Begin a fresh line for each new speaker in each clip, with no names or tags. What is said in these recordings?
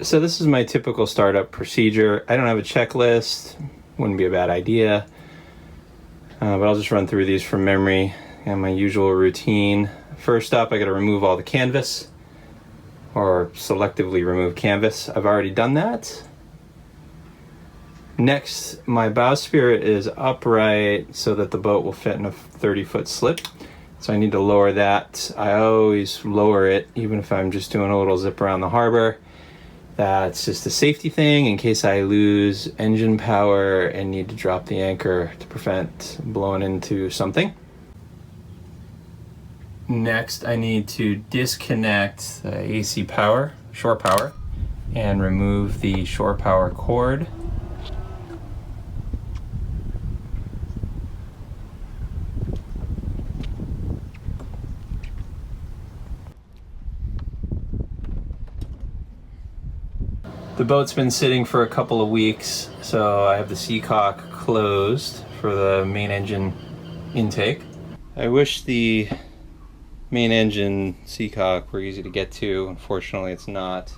So this is my typical startup procedure. I don't have a checklist, wouldn't be a bad idea, but I'll just run through these from memory and my usual routine. First up, I gotta remove all the canvas, or selectively remove canvas. I've already done that. Next, my bowsprit is upright so that the boat will fit in a 30-foot slip. So I need to lower that. I always lower it, even if I'm just doing a little zip around the harbor. That's just a safety thing in case I lose engine power and need to drop the anchor to prevent blowing into something. Next, I need to disconnect the AC power, shore power, and remove the shore power cord. The boat's been sitting for a couple of weeks, so I have the seacock closed for the main engine intake. I wish the main engine seacock were easy to get to. Unfortunately, it's not.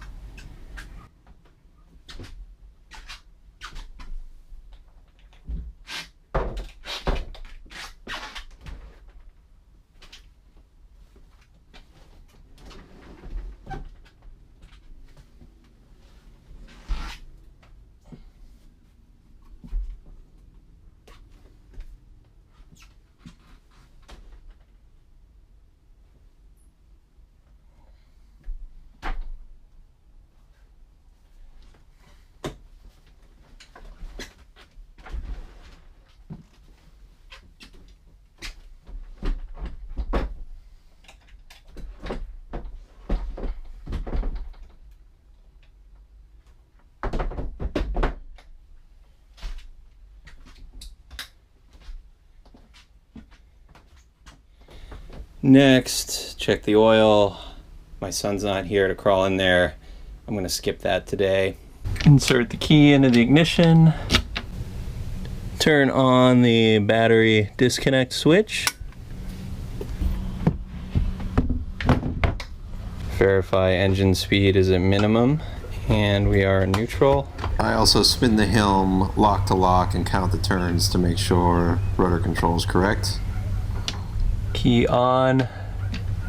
Next, check the oil. My son's not here to crawl in there. I'm going to skip that today. Insert the key into the ignition. Turn on the battery disconnect switch. Verify engine speed is at minimum, and we are neutral.
I also spin the helm lock to lock and count the turns to make sure rudder control is correct.
Key on,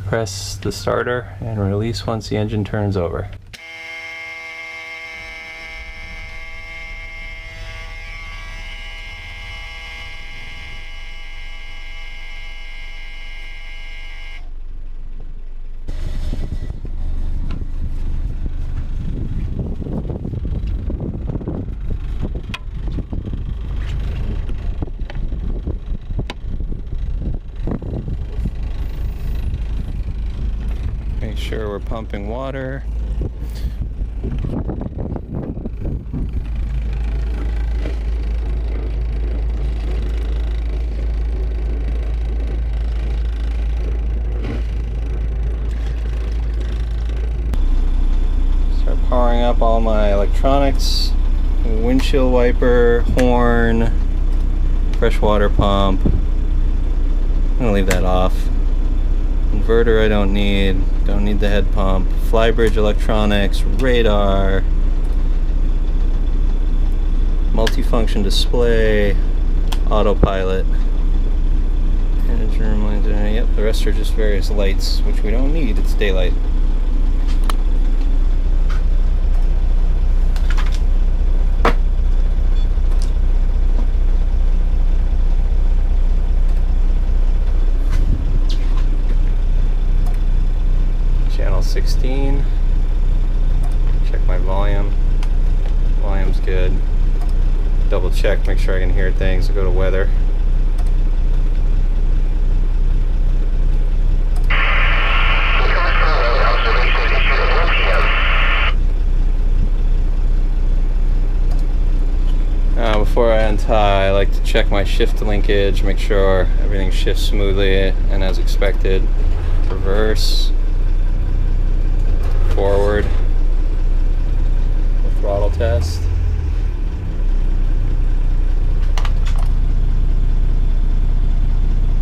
press the starter, and release once the engine turns over. Make sure we're pumping water. Start powering up all my electronics, windshield wiper, horn, freshwater pump. I'm gonna leave that off. Inverter I don't need the head pump, flybridge electronics, radar, multifunction display, autopilot, engine room, yep, the rest are just various lights, which we don't need, it's daylight. Channel 16, check my volume, volume's good, double check, make sure I can hear things. I'll go to weather. Before I untie, I like to check my shift linkage, make sure everything shifts smoothly and as expected. Reverse, forward, throttle test.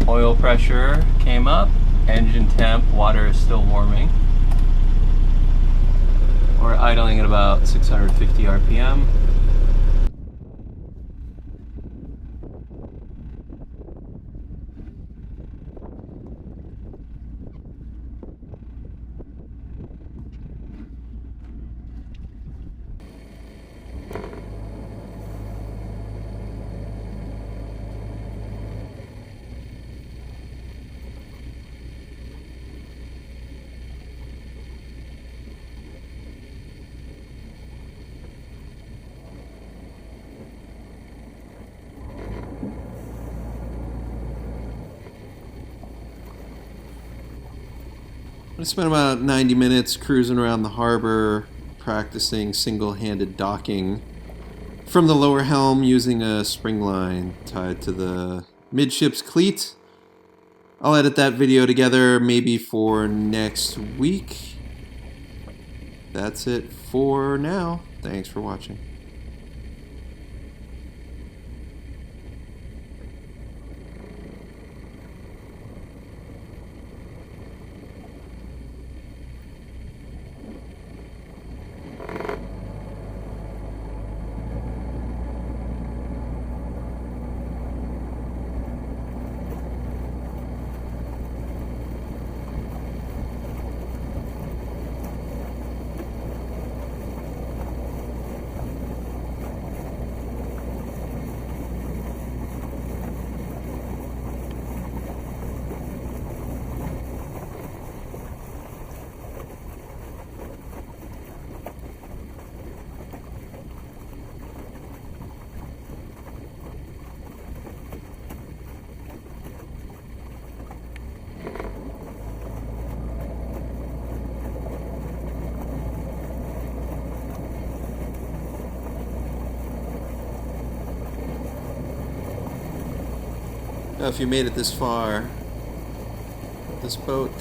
Oil pressure came up, engine temp, water is still warming. We're idling at about 650 RPM.
I spent about 90 minutes cruising around the harbor, practicing single-handed docking from the lower helm using a spring line tied to the midships cleat. I'll edit that video together maybe for next week. That's it for now. Thanks for watching. Now, if you made it this far, this boat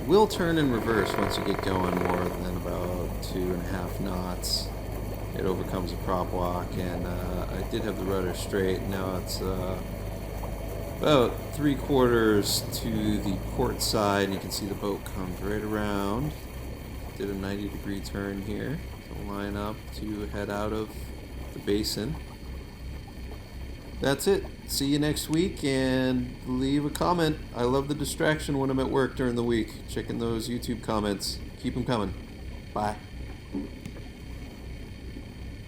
will turn in reverse once you get going more than about 2.5 knots. It overcomes a prop walk, and I did have the rudder straight. Now it's about 3/4 to the port side, and you can see the boat comes right around. Did a 90-degree turn here to line up to head out of the basin. That's it. See you next week, and leave a comment. I love the distraction when I'm at work during the week. Checking those YouTube comments. Keep them coming. Bye.